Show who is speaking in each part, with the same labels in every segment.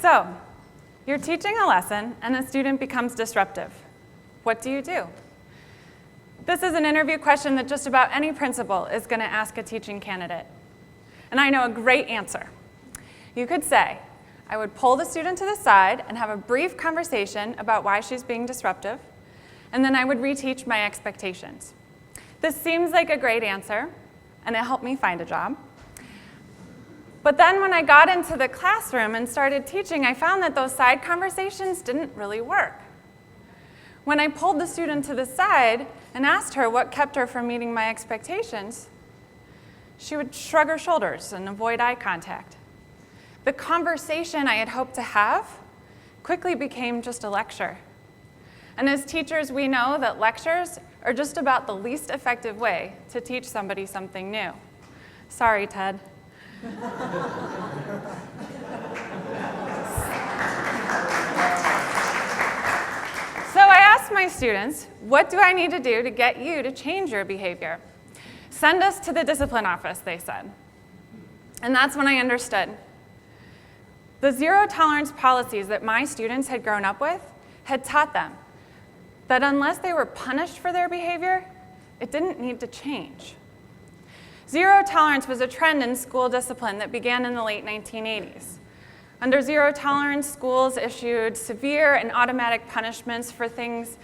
Speaker 1: So, you're teaching a lesson and a student becomes disruptive. What do you do? This is an interview question that just about any principal is going to ask a teaching candidate. And I know a great answer. You could say, I would pull the student to the side and have a brief conversation about why she's being disruptive, and then I would reteach my expectations. This seems like a great answer, and it helped me find a job. But then when I got into the classroom and started teaching, I found that those side conversations didn't really work. When I pulled the student to the side and asked her what kept her from meeting my expectations, she would shrug her shoulders and avoid eye contact. The conversation I had hoped to have quickly became just a lecture. And as teachers, we know that lectures are just about the least effective way to teach somebody something new. Sorry, Ted. So I asked my students, what do I need to do to get you to change your behavior? Send us to the discipline office, they said. And that's when I understood. The zero tolerance policies that my students had grown up with had taught them that unless they were punished for their behavior, it didn't need to change. Zero tolerance was a trend in school discipline that began in the late 1980s. Under zero tolerance, schools issued severe and automatic punishments for things,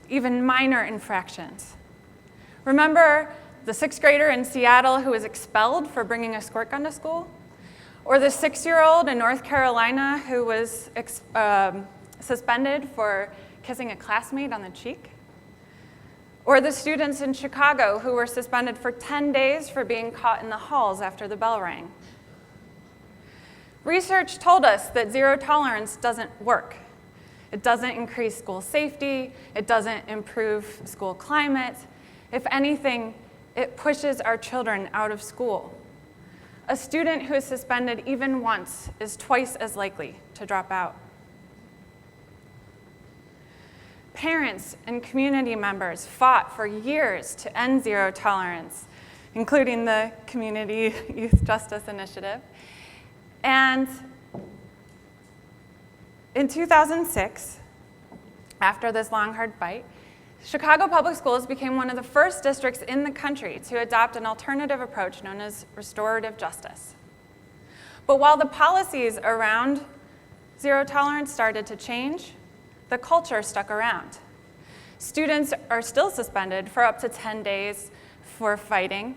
Speaker 1: even minor infractions. Remember the sixth grader in Seattle who was expelled for bringing a squirt gun to school? Or the 6-year-old in North Carolina who was suspended for kissing a classmate on the cheek? Or the students in Chicago who were suspended for 10 days for being caught in the halls after the bell rang? Research told us that zero tolerance doesn't work. It doesn't increase school safety. It doesn't improve school climate. If anything, it pushes our children out of school. A student who is suspended even once is twice as likely to drop out. Parents and community members fought for years to end zero tolerance, including the Community Youth Justice Initiative. And in 2006, after this long, hard fight, Chicago Public Schools became one of the first districts in the country to adopt an alternative approach known as restorative justice. But while the policies around zero tolerance started to change, the culture stuck around. Students are still suspended for up to 10 days for fighting.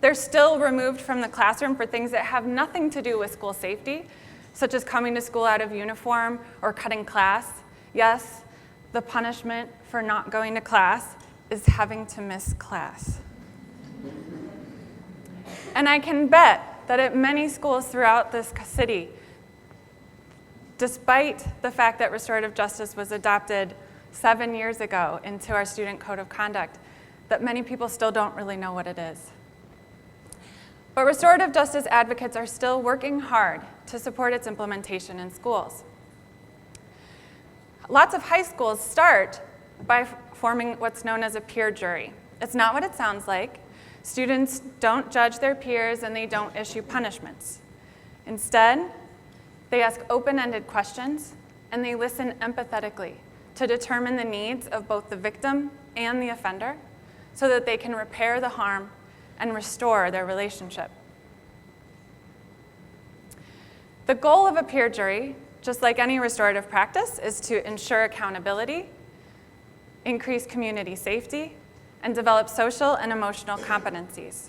Speaker 1: They're still removed from the classroom for things that have nothing to do with school safety, such as coming to school out of uniform or cutting class. Yes, the punishment for not going to class is having to miss class. And I can bet that at many schools throughout this city, despite the fact that restorative justice was adopted 7 years ago into our student code of conduct, that many people still don't really know what it is. But restorative justice advocates are still working hard to support its implementation in schools. Lots of high schools start by forming what's known as a peer jury. It's not what it sounds like. Students don't judge their peers and they don't issue punishments. Instead, they ask open-ended questions and they listen empathetically to determine the needs of both the victim and the offender so that they can repair the harm and restore their relationship. The goal of a peer jury, just like any restorative practice, is to ensure accountability, increase community safety, and develop social and emotional competencies.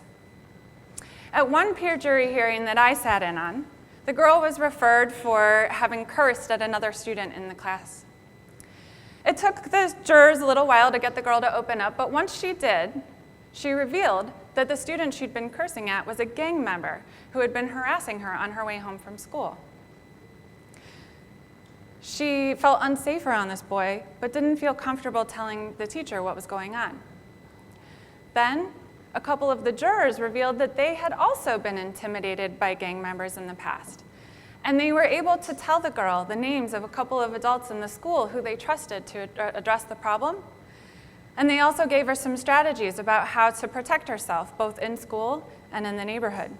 Speaker 1: At one peer jury hearing that I sat in on, the girl was referred for having cursed at another student in the class. It took the jurors a little while to get the girl to open up, but once she did, she revealed that the student she'd been cursing at was a gang member who had been harassing her on her way home from school. She felt unsafe around this boy, but didn't feel comfortable telling the teacher what was going on. Then, a couple of the jurors revealed that they had also been intimidated by gang members in the past. And they were able to tell the girl the names of a couple of adults in the school who they trusted to address the problem. And they also gave her some strategies about how to protect herself, both in school and in the neighborhood.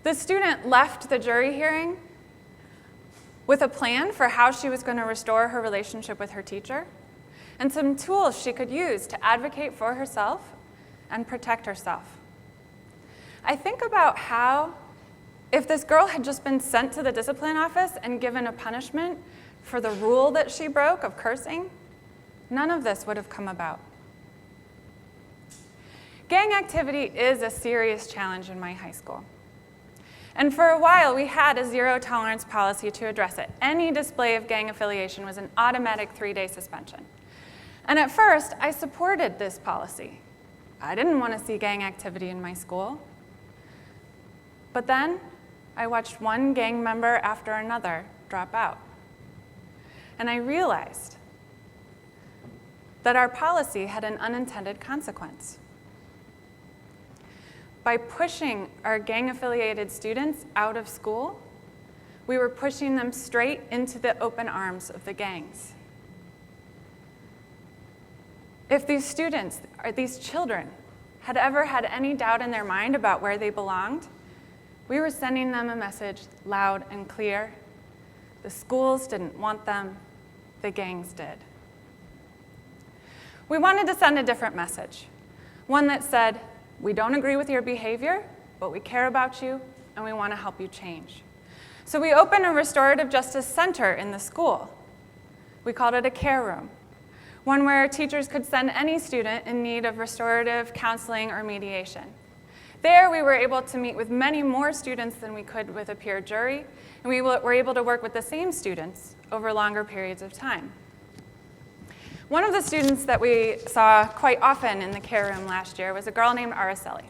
Speaker 1: The student left the jury hearing with a plan for how she was going to restore her relationship with her teacher, and some tools she could use to advocate for herself and protect herself. I think about how, if this girl had just been sent to the discipline office and given a punishment for the rule that she broke of cursing, none of this would have come about. Gang activity is a serious challenge in my high school. And for a while, we had a zero-tolerance policy to address it. Any display of gang affiliation was an automatic 3-day suspension. And at first, I supported this policy. I didn't want to see gang activity in my school. But then, I watched one gang member after another drop out. And I realized that our policy had an unintended consequence. By pushing our gang-affiliated students out of school, we were pushing them straight into the open arms of the gangs. If these students, or these children, had ever had any doubt in their mind about where they belonged, we were sending them a message loud and clear. The schools didn't want them, the gangs did. We wanted to send a different message, one that said, we don't agree with your behavior, but we care about you, and we want to help you change. So we opened a restorative justice center in the school. We called it a care room, one where teachers could send any student in need of restorative counseling or mediation. There, we were able to meet with many more students than we could with a peer jury, and we were able to work with the same students over longer periods of time. One of the students that we saw quite often in the care room last year was a girl named Araceli.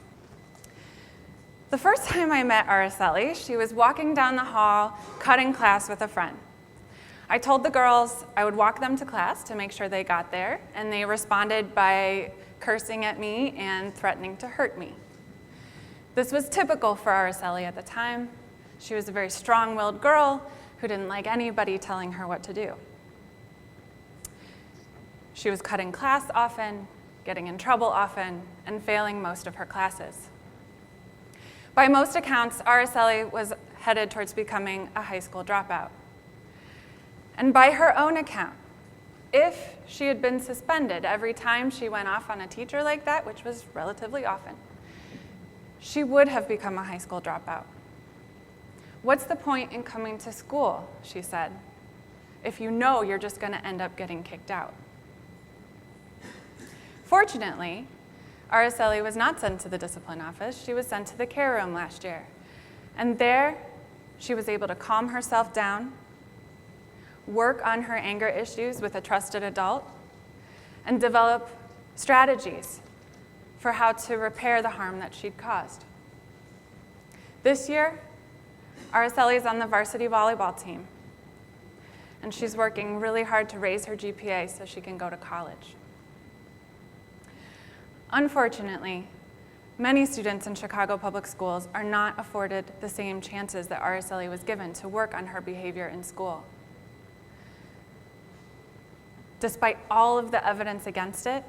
Speaker 1: The first time I met Araceli, she was walking down the hall, cutting class with a friend. I told the girls I would walk them to class to make sure they got there, and they responded by cursing at me and threatening to hurt me. This was typical for Araceli at the time. She was a very strong-willed girl who didn't like anybody telling her what to do. She was cutting class often, getting in trouble often, and failing most of her classes. By most accounts, Araceli was headed towards becoming a high school dropout. And by her own account, if she had been suspended every time she went off on a teacher like that, which was relatively often, she would have become a high school dropout. What's the point in coming to school, she said, if you know you're just going to end up getting kicked out? Fortunately, Araceli was not sent to the discipline office. She was sent to the care room last year. And there, she was able to calm herself down, work on her anger issues with a trusted adult, and develop strategies for how to repair the harm that she'd caused. This year, Araceli is on the varsity volleyball team, and she's working really hard to raise her GPA so she can go to college. Unfortunately, many students in Chicago public schools are not afforded the same chances that Araceli was given to work on her behavior in school. Despite all of the evidence against it,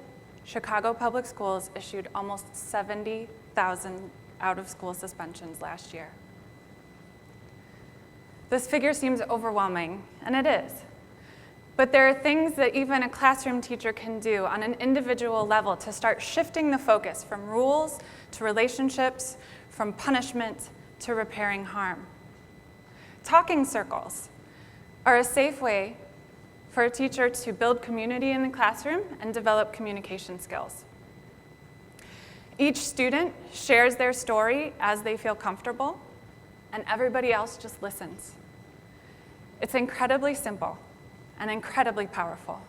Speaker 1: Chicago public schools issued almost 70,000 out-of-school suspensions last year. This figure seems overwhelming, and it is. But there are things that even a classroom teacher can do on an individual level to start shifting the focus from rules to relationships, from punishment to repairing harm. Talking circles are a safe way for a teacher to build community in the classroom and develop communication skills. Each student shares their story as they feel comfortable, and everybody else just listens. It's incredibly simple and incredibly powerful.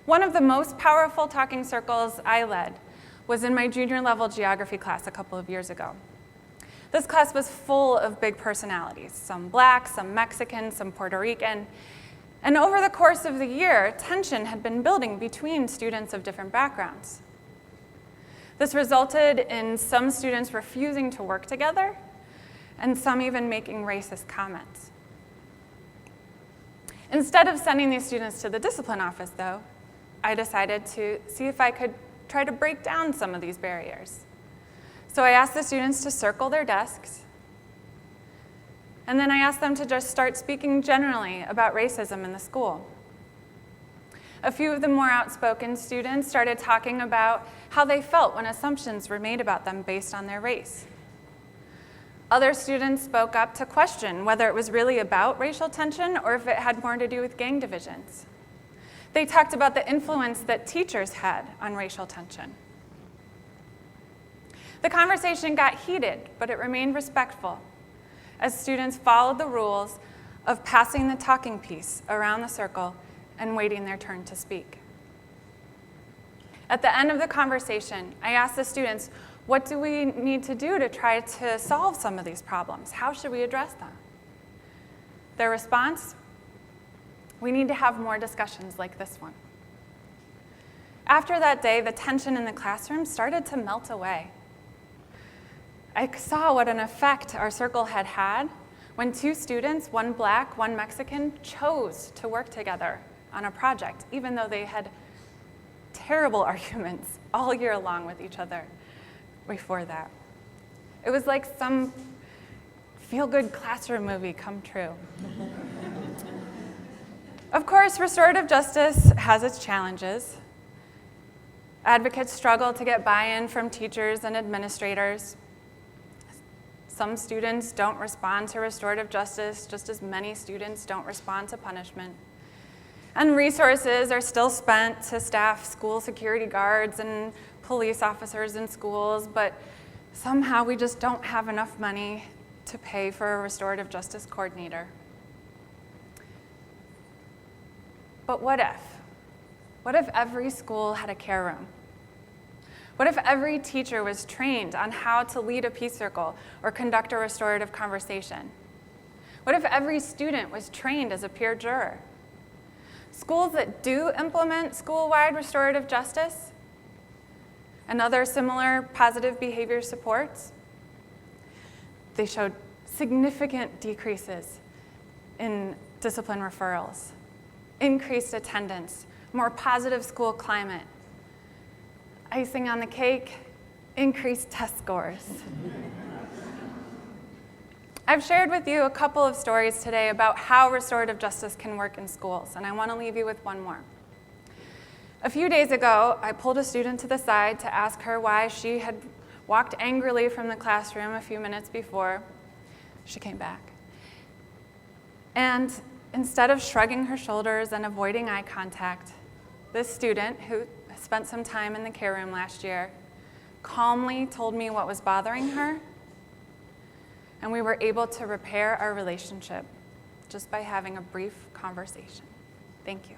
Speaker 1: One of the most powerful talking circles I led was in my junior level geography class a couple of years ago. This class was full of big personalities, some Black, some Mexican, some Puerto Rican, and over the course of the year, tension had been building between students of different backgrounds. This resulted in some students refusing to work together, and some even making racist comments. Instead of sending these students to the discipline office, though, I decided to see if I could try to break down some of these barriers. So I asked the students to circle their desks, And then I asked them to just start speaking generally about racism in the school. A few of the more outspoken students started talking about how they felt when assumptions were made about them based on their race. Other students spoke up to question whether it was really about racial tension or if it had more to do with gang divisions. They talked about the influence that teachers had on racial tension. The conversation got heated, but it remained respectful as students followed the rules of passing the talking piece around the circle and waiting their turn to speak. At the end of the conversation, I asked the students, what do we need to do to try to solve some of these problems? How should we address them? Their response, we need to have more discussions like this one. After that day, the tension in the classroom started to melt away. I saw what an effect our circle had had when two students, one black, one Mexican, chose to work together on a project, even though they had terrible arguments all year long with each other before that. It was like some feel-good classroom movie come true. Of course, restorative justice has its challenges. Advocates struggle to get buy-in from teachers and administrators. Some students don't respond to restorative justice, just as many students don't respond to punishment. And resources are still spent to staff school security guards and police officers in schools, but somehow we just don't have enough money to pay for a restorative justice coordinator. But what if? What if every school had a care room? What if every teacher was trained on how to lead a peace circle or conduct a restorative conversation? What if every student was trained as a peer juror? Schools that do implement school-wide restorative justice and other similar positive behavior supports, they showed significant decreases in discipline referrals, increased attendance, more positive school climate, icing on the cake, increased test scores. I've shared with you a couple of stories today about how restorative justice can work in schools, and I want to leave you with one more. A few days ago, I pulled a student to the side to ask her why she had walked angrily from the classroom a few minutes before she came back. And instead of shrugging her shoulders and avoiding eye contact, this student, who spent some time in the care room last year, calmly told me what was bothering her, and we were able to repair our relationship just by having a brief conversation. Thank you.